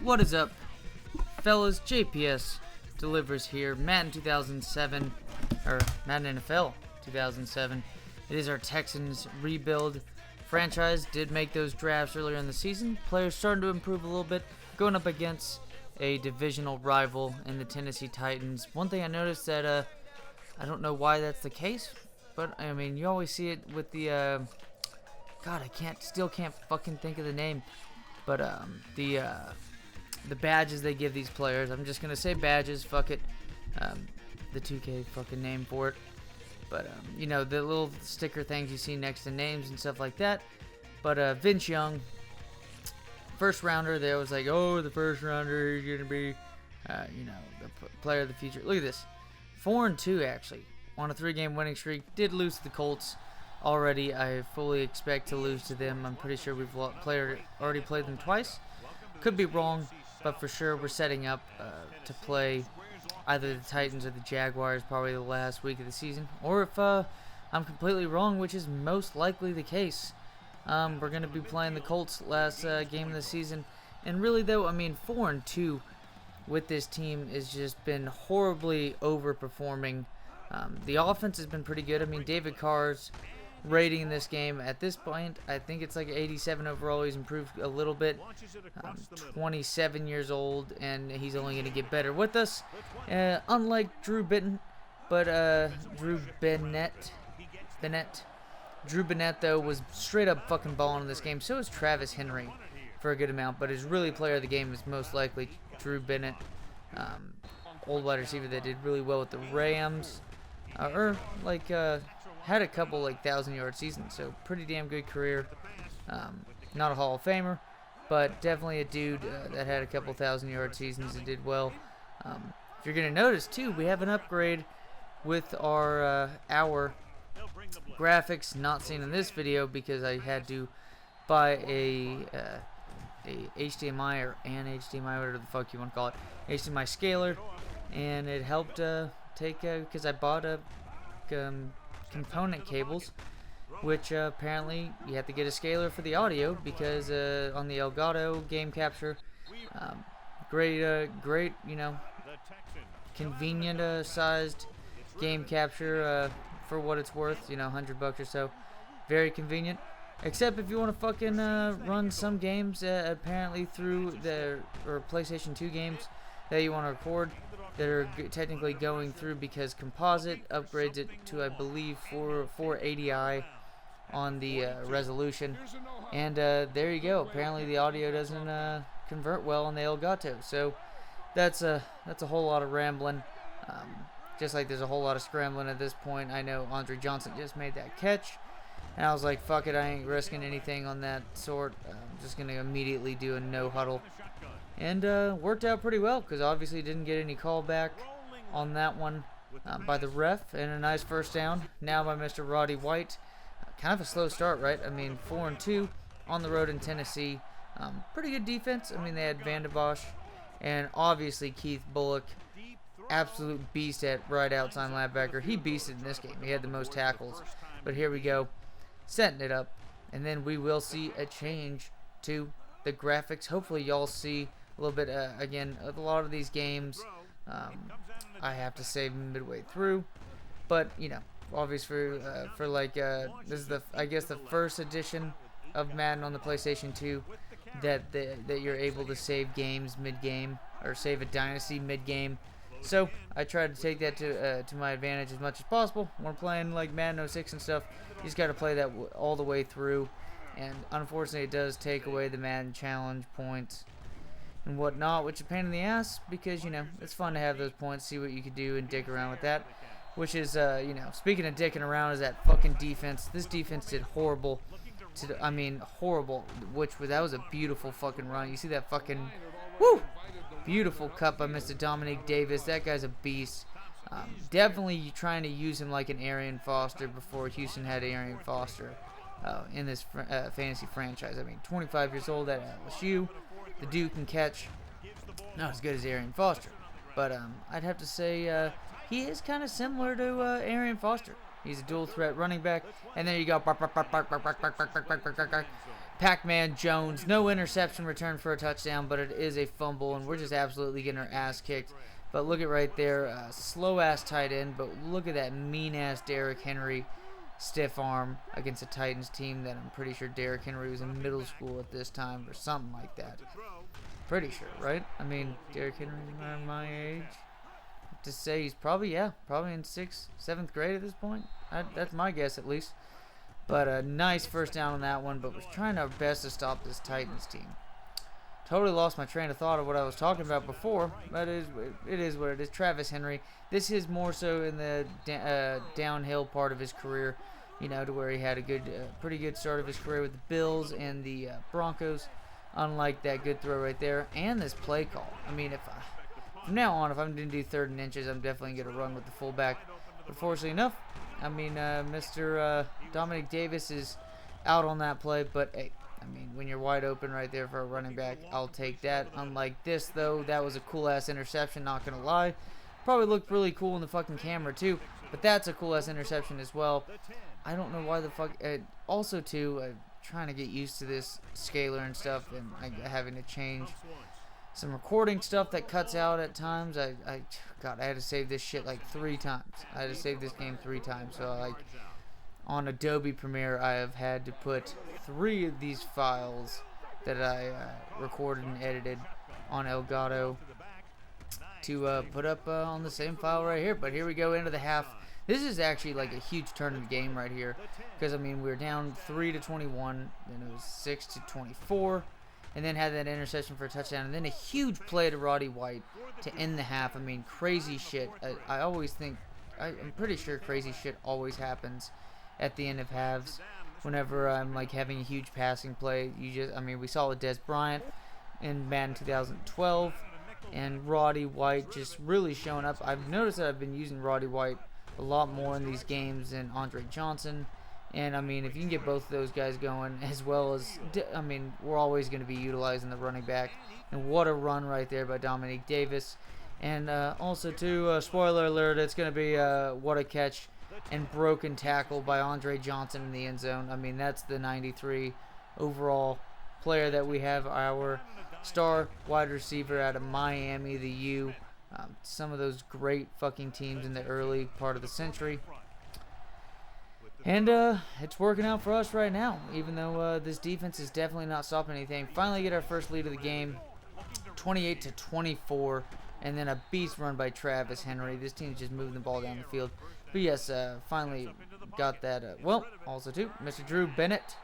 What is up, fellas? JPS delivers here. Madden 2007, or Madden NFL 2007. It is our Texans rebuild. Franchise did make those drafts earlier in the season. Players starting to improve a little bit, going up against a divisional rival in the Tennessee Titans. One thing I noticed that I don't know why that's the case, but I mean you always see it with the God, I still can't fucking think of the name, but the badges they give these players. I'm just gonna say badges. Fuck it. The 2K fucking name for it. But you know, the little sticker things you see next to names and stuff like that. But Vince Young, first rounder. They was like, oh, the first rounder is gonna be, you know, the player of the future. Look at this, 4-2 actually on a 3-game winning streak. Did lose to the Colts already. I fully expect to lose to them. I'm pretty sure we've already played them twice. Could be wrong, but for sure we're setting up to play either the Titans or the Jaguars probably the last week of the season. Or if I'm completely wrong, which is most likely the case, we're going to be playing the Colts last game of the season. And really though, I mean 4-2 with this team has just been horribly overperforming. The offense has been pretty good. I mean, David Carr's rating in this game at this point, I think it's like 87 overall. He's improved a little bit. 27 years old, and he's only going to get better with us. Unlike Drew Bennett, Drew Bennett though was straight up fucking balling in this game. So is Travis Henry for a good amount, but his really player of the game is most likely Drew Bennett, old wide receiver that did really well with the Rams, had a couple like 1,000-yard seasons, so pretty damn good career. Not a Hall of Famer, but definitely a dude that had a couple 1,000-yard seasons and did well. If you're gonna notice too, we have an upgrade with our graphics, not seen in this video because I had to buy a HDMI or an HDMI, whatever the fuck you want to call it, HDMI scaler, and it helped because I bought a component cables, which apparently you have to get a scaler for the audio because on the Elgato game capture, great, you know, convenient sized game capture for what it's worth, you know, $100 or so, very convenient. Except if you want to fucking run some games apparently through or PlayStation 2 games that you want to record that are technically going through because Composite upgrades it to, I believe, 480i on the resolution, and there you go. Apparently the audio doesn't convert well on the Elgato, so that's a whole lot of rambling. Just like there's a whole lot of scrambling at this point. I know Andre Johnson just made that catch, and I was like, fuck it, I ain't risking anything on that sort. I'm just gonna immediately do a no huddle. And worked out pretty well because obviously didn't get any callback on that one by the ref, and a nice first down now by Mr. Roddy White. Kind of a slow start, right? I mean, 4-2 on the road in Tennessee. Pretty good defense. I mean, they had Van der Bosch and obviously Keith Bullock, absolute beast at right outside linebacker. He beasted in this game. He had the most tackles. But here we go, setting it up, and then we will see a change to the graphics. Hopefully y'all see a little bit, again, a lot of these games I have to save midway through, but you know, obviously for like this is I guess the first edition of Madden on the PlayStation 2 that you're able to save games mid-game or save a dynasty mid-game. So I try to take that to my advantage as much as possible. When we're playing like Madden 06 and stuff, you just got to play that all the way through, and unfortunately it does take away the Madden challenge points and whatnot, which is a pain in the ass because, you know, it's fun to have those points, see what you can do and dick around with that, which is, you know, speaking of dicking around, is that fucking defense. This defense did horrible. Horrible, that was a beautiful fucking run. You see that fucking, woo, beautiful cut by Mr. Dominique Davis. That guy's a beast. Definitely trying to use him like an Arian Foster before Houston had Arian Foster in this fantasy franchise. I mean, 25 years old at LSU. The dude can catch, not as good as Arian Foster, but I'd have to say he is kind of similar to Arian Foster. He's a dual threat running back, and there you go. Pac-Man Jones, no interception return for a touchdown, but it is a fumble, and we're just absolutely getting our ass kicked. But look at right there, slow-ass tight end, but look at that mean-ass Derrick Henry stiff arm against a Titans team that I'm pretty sure Derrick Henry was in middle school at this time or something like that. Pretty sure, right? I mean, Derrick Henry's around my age. To say he's probably in 6th, 7th grade at this point. That's my guess at least. But a nice first down on that one, but was trying our best to stop this Titans team. Totally lost my train of thought of what I was talking about before, but it is what it is. Travis Henry. This is more so in the downhill part of his career, you know, to where he had a good, pretty good start of his career with the Bills and the Broncos. Unlike that good throw right there, and this play call. I mean, from now on, if I'm going to do 3rd and inches, I'm definitely going to run with the fullback. But fortunately enough, I mean, Mr. Dominic Davis is out on that play, but hey, I mean, when you're wide open right there for a running back, I'll take that. Unlike this, though, that was a cool-ass interception, not going to lie. Probably looked really cool in the fucking camera, too, but that's a cool-ass interception as well. I don't know why the fuck... also, too, trying to get used to this scaler and stuff, and having to change some recording stuff that cuts out at times. God, I had to save this shit like 3 times. I had to save this game 3 times. So like on Adobe Premiere, I have had to put 3 of these files that I recorded and edited on Elgato to put up on the same file right here. But here we go into the half. This is actually like a huge turn in the game right here, because I mean we were down 3-21, then it was 6-24, and then had that interception for a touchdown, and then a huge play to Roddy White to end the half. I mean, crazy shit. I always think, I'm pretty sure crazy shit always happens at the end of halves. Whenever I'm like having a huge passing play, I mean, we saw with Des Bryant in Madden 2012, and Roddy White just really showing up. I've noticed that I've been using Roddy White a lot more in these games than Andre Johnson, and I mean, if you can get both of those guys going, as well as, I mean, we're always going to be utilizing the running back, and what a run right there by Dominique Davis. And also too, spoiler alert, it's going to be what a catch and broken tackle by Andre Johnson in the end zone. I mean, that's the 93 overall player that we have, our star wide receiver out of Miami, the U. Some of those great fucking teams in the early part of the century. And it's working out for us right now, even though this defense is definitely not stopping anything. Finally get our first lead of the game, 28-24, and then a beast run by Travis Henry. This team's just moving the ball down the field. But yes, finally got that. Well, also too, Mr. Drew Bennett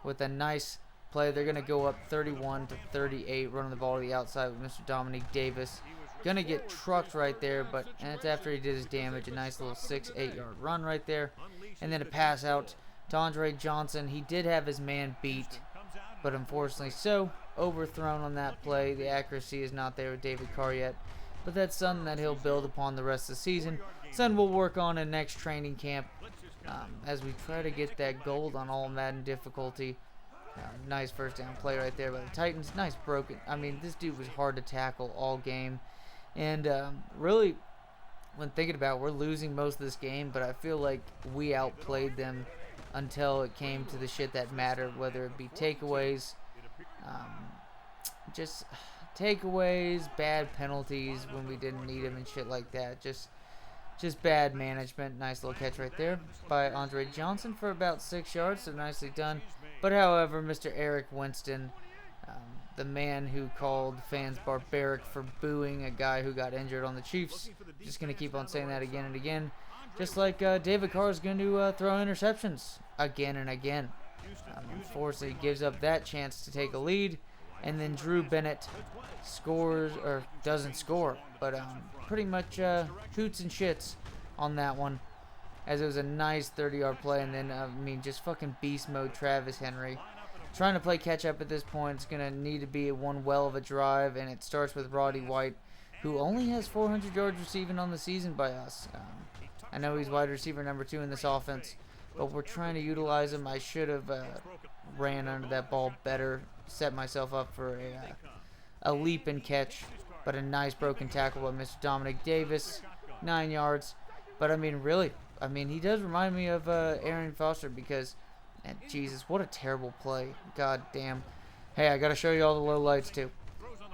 with a nice play. They're going to go up 31-38, running the ball to the outside with Mr. Dominique Davis. Gonna get trucked right there, but that's after he did his damage. A nice little 6-8 yard run right there, and then a pass out to Andre Johnson. He did have his man beat, but unfortunately so overthrown on that play. The accuracy is not there with David Carr yet, but that's something that he'll build upon the rest of the season. Something we'll work on in next training camp as we try to get that gold on all Madden difficulty. Nice first down play right there by the Titans. Nice broken. I mean, this dude was hard to tackle all game. And really, when thinking about it, we're losing most of this game, but I feel like we outplayed them until it came to the shit that mattered, whether it be takeaways, just takeaways, bad penalties when we didn't need them and shit like that. Just bad management. Nice little catch right there by Andre Johnson for about 6 yards, so nicely done. But however, Mr. Eric Winston, the man who called fans barbaric for booing a guy who got injured on the Chiefs. Just going to keep on saying that again and again. Just like David Carr is going to throw interceptions again and again. Unfortunately, gives up that chance to take a lead. And then Drew Bennett scores, or doesn't score, but pretty much hoots and shits on that one. As it was a nice 30-yard play. And then, I mean, just fucking beast mode Travis Henry. Trying to play catch up at this point. It's going to need to be one well of a drive, and it starts with Roddy White, who only has 400 yards receiving on the season by us. I know he's wide receiver number 2 in this offense, but we're trying to utilize him. I should have ran under that ball better, set myself up for a leap and catch, but a nice broken tackle by Mr. Dominic Davis, 9 yards. But I mean, really, I mean, he does remind me of Aaron Foster, because And Jesus, what a terrible play. God damn. Hey, I got to show you all the low lights too.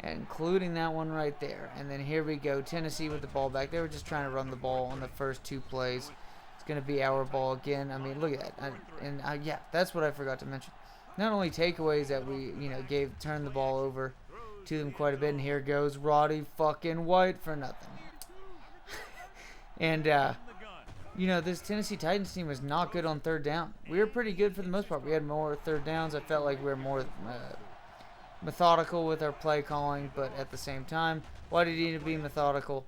Including that one right there. And then here we go. Tennessee with the ball back. They were just trying to run the ball on the first 2 plays. It's going to be our ball again. I mean, look at that. Yeah, that's what I forgot to mention. Not only takeaways that we, turned the ball over to them quite a bit. And here goes Roddy fucking White for nothing. And, this Tennessee Titans team was not good on third down. We were pretty good for the most part. We had more third downs. I felt like we were more methodical with our play calling, but at the same time, why do you need to be methodical?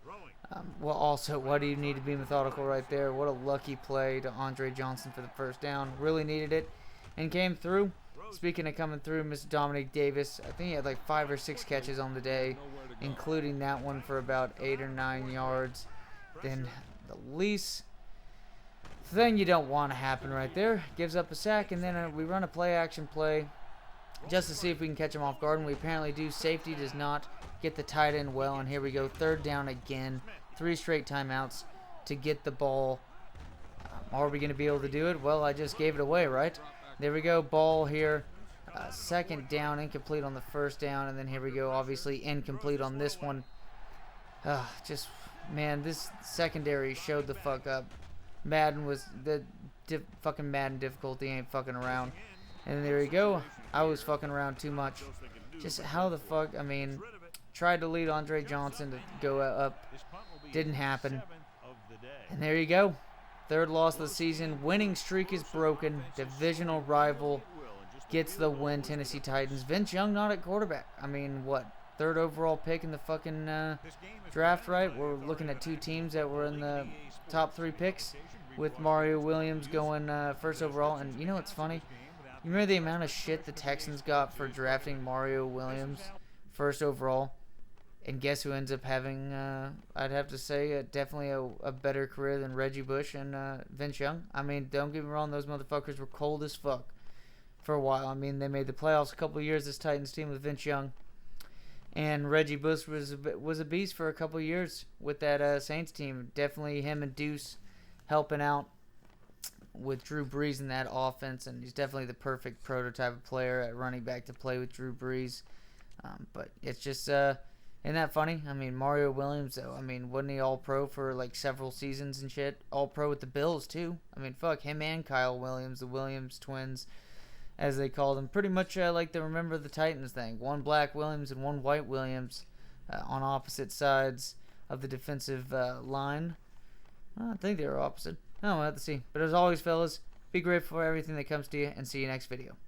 Well, also, why do you need to be methodical right there? What a lucky play to Andre Johnson for the first down. Really needed it and came through. Speaking of coming through, Mr. Dominic Davis, I think he had like 5 or 6 catches on the day, including that one for about 8 or 9 yards. Then the least thing you don't want to happen right there, gives up a sack, and then we run a play-action play just to see if we can catch him off guard, and we apparently do. Safety does not get the tight end well, and here we go, third down again. 3 straight timeouts to get the ball. Are we going to be able to do it? Well, I just gave it away, right? There we go, ball here. Second down, incomplete on the first down, and then here we go, obviously incomplete on this one. Man, this secondary showed the fuck up. Madden was the fucking Madden difficulty ain't fucking around. And there you go. I was fucking around too much. Just how the fuck, tried to lead Andre Johnson to go up. Didn't happen. And there you go. 3rd loss of the season. Winning streak is broken. Divisional rival gets the win. Tennessee Titans. Vince Young not at quarterback. What? 3rd overall pick in the fucking draft, right? We're looking at 2 teams that were in the top 3 picks, with Mario Williams going 1st overall. And you know what's funny? You remember the amount of shit the Texans got for drafting Mario Williams 1st overall? And guess who ends up having, I'd have to say, definitely a better career than Reggie Bush and Vince Young. Don't get me wrong, those motherfuckers were cold as fuck for a while. They made the playoffs a couple of years, this Titans team with Vince Young. And Reggie Bush was a beast for a couple of years with that Saints team. Definitely him and Deuce helping out with Drew Brees in that offense, and he's definitely the perfect prototype of player at running back to play with Drew Brees. But it's just, isn't that funny? Mario Williams, though, wasn't he all-pro for like several seasons and shit? All-pro with the Bills, too. Fuck, him and Kyle Williams, the Williams twins, as they called them. Pretty much like the Remember the Titans thing. 1 black Williams and 1 white Williams on opposite sides of the defensive line. I think they were opposite. We'll have to see. But as always, fellas, be grateful for everything that comes to you, and see you next video.